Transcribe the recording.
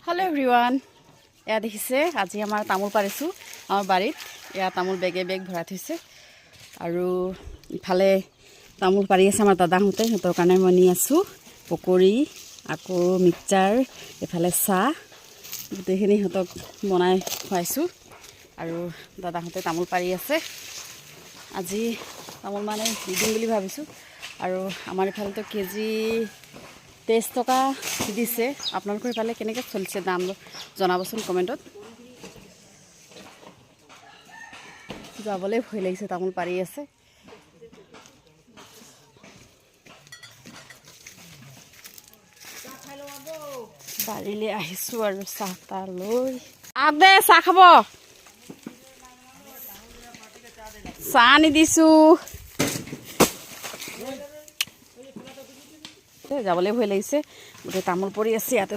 hello everyone या देखिसे আজি আমাৰ তামোল পাৰিছো আমাৰ বাৰীত ইয়া তামোল বেগে বেগ ভৰাই থৈছে আৰু ইফালে তামোল পাৰি আছে আমাৰ দাদাহঁতে হেতৰ কাৰণে মই নি আছো পকৰি আকৌ মিক্সচাৰ ইফালে চাহ গোটেইখিনি হেতক বনাই খুৱাইছো আৰু দাদাহঁতে তামোল পাৰি আছে আজি তামোল মানে দিম বুলি ভাবিছো আৰু আমাৰ ইফালে তো কেজি 23 টকা দিছে আপোনালোকৰ ইফালে কেনেকৈ চলিছে দাম জনাবচোন কমেন্টত যাবলৈ ভয় লাগিছে তামোল পাৰি আছে বাৰীলে আহিছো আৰু চাহটা লৈ আদে চাহ খাব চাহ নি দিছো যাবলৈ ভয় লাগিছে গোটেই তামোল পৰি আছে ইয়াতে